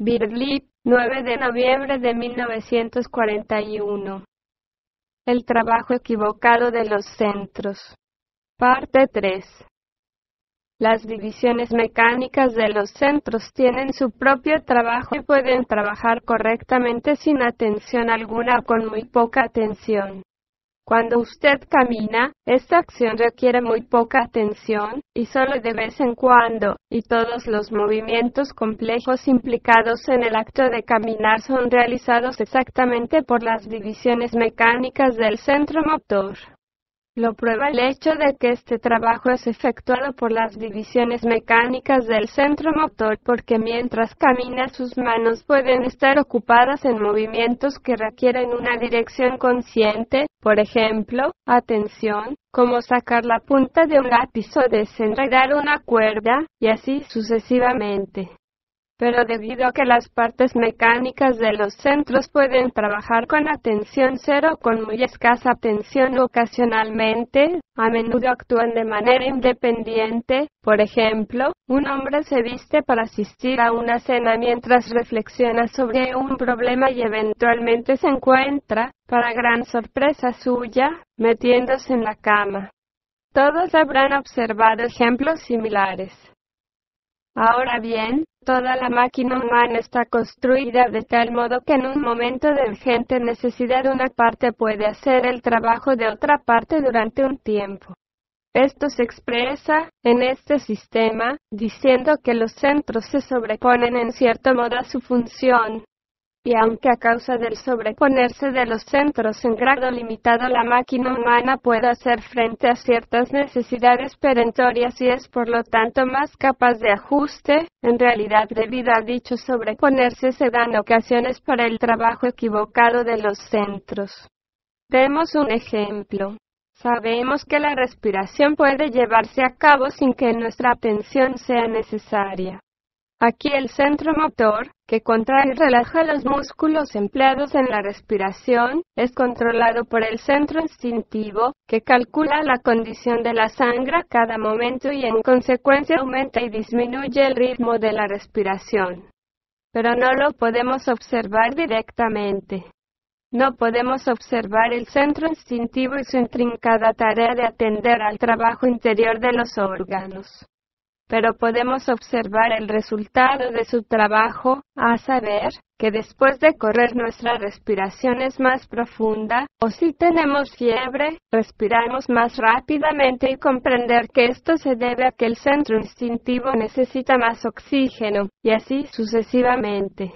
Berlín, 9 de noviembre de 1941. El trabajo equivocado de los centros. Parte 3. Las divisiones mecánicas de los centros tienen su propio trabajo y pueden trabajar correctamente sin atención alguna o con muy poca atención. Cuando usted camina, esta acción requiere muy poca atención, y solo de vez en cuando, y todos los movimientos complejos implicados en el acto de caminar son realizados exactamente por las divisiones mecánicas del centro motor. Lo prueba el hecho de que este trabajo es efectuado por las divisiones mecánicas del centro motor porque mientras camina sus manos pueden estar ocupadas en movimientos que requieren una dirección consciente, por ejemplo, atención, como sacar la punta de un lápiz o desenredar una cuerda, y así sucesivamente. Pero debido a que las partes mecánicas de los centros pueden trabajar con atención cero o con muy escasa atención ocasionalmente, a menudo actúan de manera independiente. Por ejemplo, un hombre se viste para asistir a una cena mientras reflexiona sobre un problema y eventualmente se encuentra, para gran sorpresa suya, metiéndose en la cama. Todos habrán observado ejemplos similares. Ahora bien, toda la máquina humana está construida de tal modo que en un momento de urgente necesidad una parte puede hacer el trabajo de otra parte durante un tiempo. Esto se expresa, en este sistema, diciendo que los centros se sobreponen en cierto modo a su función. Y aunque a causa del sobreponerse de los centros en grado limitado la máquina humana puede hacer frente a ciertas necesidades perentorias y es por lo tanto más capaz de ajuste, en realidad debido a dicho sobreponerse se dan ocasiones para el trabajo equivocado de los centros. Demos un ejemplo. Sabemos que la respiración puede llevarse a cabo sin que nuestra atención sea necesaria. Aquí el centro motor, que contrae y relaja los músculos empleados en la respiración, es controlado por el centro instintivo, que calcula la condición de la sangre a cada momento y en consecuencia aumenta y disminuye el ritmo de la respiración. Pero no lo podemos observar directamente. No podemos observar el centro instintivo y su intrincada tarea de atender al trabajo interior de los órganos. Pero podemos observar el resultado de su trabajo, a saber, que después de correr nuestra respiración es más profunda, o si tenemos fiebre, respiramos más rápidamente y comprender que esto se debe a que el centro instintivo necesita más oxígeno, y así sucesivamente.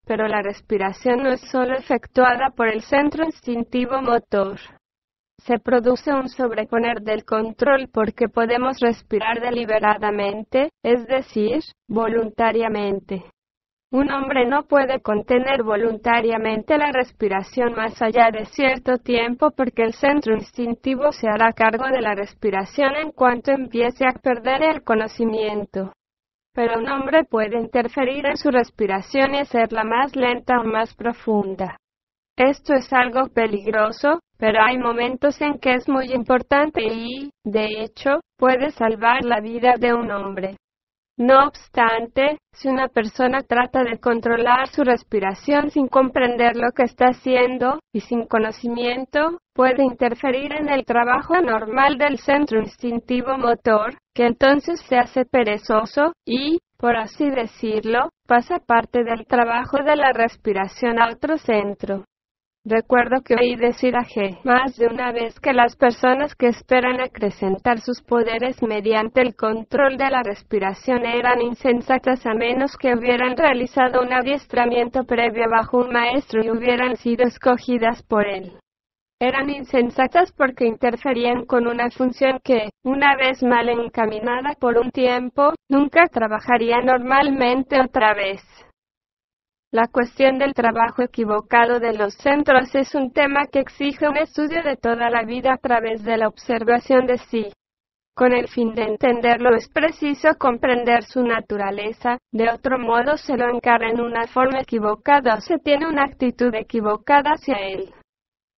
Pero la respiración no es solo efectuada por el centro instintivo motor. Se produce un sobreponer del control porque podemos respirar deliberadamente, es decir, voluntariamente. Un hombre no puede contener voluntariamente la respiración más allá de cierto tiempo porque el centro instintivo se hará cargo de la respiración en cuanto empiece a perder el conocimiento. Pero un hombre puede interferir en su respiración y hacerla más lenta o más profunda. Esto es algo peligroso, pero hay momentos en que es muy importante y, de hecho, puede salvar la vida de un hombre. No obstante, si una persona trata de controlar su respiración sin comprender lo que está haciendo, y sin conocimiento, puede interferir en el trabajo normal del centro instintivo motor, que entonces se hace perezoso, y, por así decirlo, pasa parte del trabajo de la respiración a otro centro. Recuerdo que oí decir a G. más de una vez que las personas que esperan acrecentar sus poderes mediante el control de la respiración eran insensatas a menos que hubieran realizado un adiestramiento previo bajo un maestro y hubieran sido escogidas por él. Eran insensatas porque interferían con una función que, una vez mal encaminada por un tiempo, nunca trabajaría normalmente otra vez. La cuestión del trabajo equivocado de los centros es un tema que exige un estudio de toda la vida a través de la observación de sí. Con el fin de entenderlo es preciso comprender su naturaleza, de otro modo se lo encara en una forma equivocada o se tiene una actitud equivocada hacia él.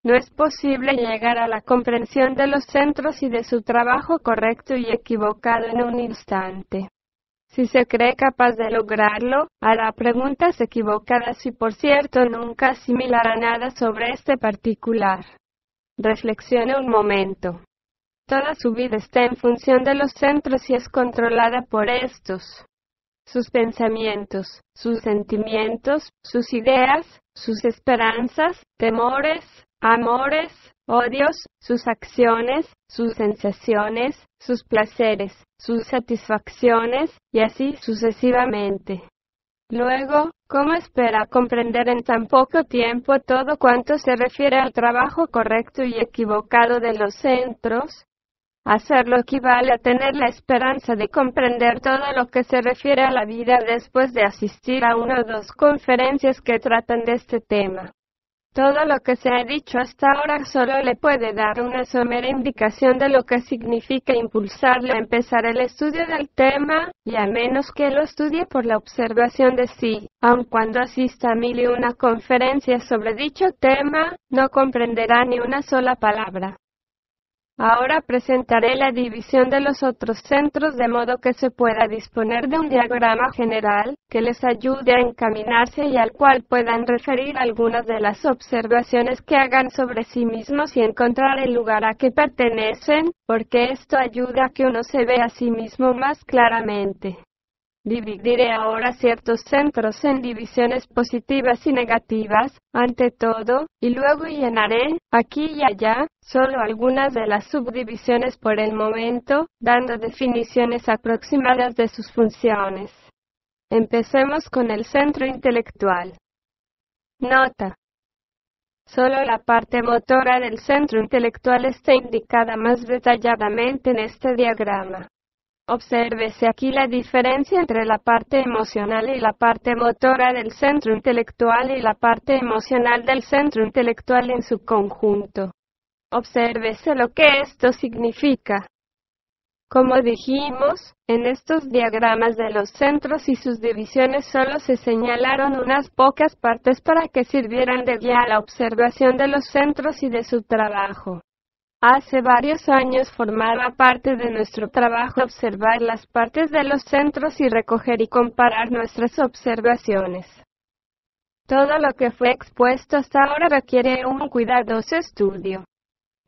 No es posible llegar a la comprensión de los centros y de su trabajo correcto y equivocado en un instante. Si se cree capaz de lograrlo, hará preguntas equivocadas y por cierto nunca asimilará nada sobre este particular. Reflexione un momento. Toda su vida está en función de los centros y es controlada por estos. Sus pensamientos, sus sentimientos, sus ideas, sus esperanzas, temores, amores, odios, sus acciones, sus sensaciones, sus placeres, sus satisfacciones, y así sucesivamente. Luego, ¿cómo espera comprender en tan poco tiempo todo cuanto se refiere al trabajo correcto y equivocado de los centros? Hacerlo equivale a tener la esperanza de comprender todo lo que se refiere a la vida después de asistir a una o dos conferencias que tratan de este tema. Todo lo que se ha dicho hasta ahora solo le puede dar una somera indicación de lo que significa impulsarle a empezar el estudio del tema, y a menos que lo estudie por la observación de sí, aun cuando asista a 1001 conferencias sobre dicho tema, no comprenderá ni una sola palabra. Ahora presentaré la división de los otros centros de modo que se pueda disponer de un diagrama general que les ayude a encaminarse y al cual puedan referir algunas de las observaciones que hagan sobre sí mismos y encontrar el lugar a que pertenecen, porque esto ayuda a que uno se vea a sí mismo más claramente. Dividiré ahora ciertos centros en divisiones positivas y negativas, ante todo, y luego llenaré, aquí y allá, solo algunas de las subdivisiones por el momento, dando definiciones aproximadas de sus funciones. Empecemos con el centro intelectual. Nota. Solo la parte motora del centro intelectual está indicada más detalladamente en este diagrama. Obsérvese aquí la diferencia entre la parte emocional y la parte motora del centro intelectual y la parte emocional del centro intelectual en su conjunto. Obsérvese lo que esto significa. Como dijimos, en estos diagramas de los centros y sus divisiones solo se señalaron unas pocas partes para que sirvieran de guía a la observación de los centros y de su trabajo. Hace varios años formaba parte de nuestro trabajo observar las partes de los centros y recoger y comparar nuestras observaciones. Todo lo que fue expuesto hasta ahora requiere un cuidadoso estudio,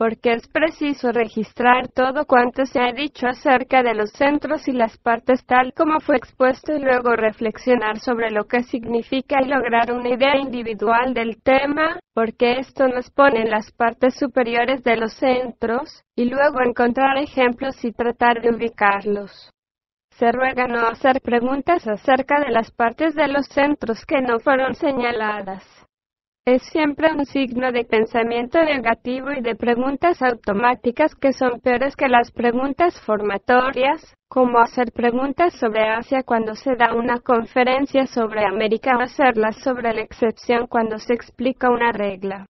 porque es preciso registrar todo cuanto se ha dicho acerca de los centros y las partes tal como fue expuesto y luego reflexionar sobre lo que significa y lograr una idea individual del tema, porque esto nos pone en las partes superiores de los centros, y luego encontrar ejemplos y tratar de ubicarlos. Se ruega no hacer preguntas acerca de las partes de los centros que no fueron señaladas. Es siempre un signo de pensamiento negativo y de preguntas automáticas que son peores que las preguntas formatorias, como hacer preguntas sobre Asia cuando se da una conferencia sobre América o hacerlas sobre la excepción cuando se explica una regla.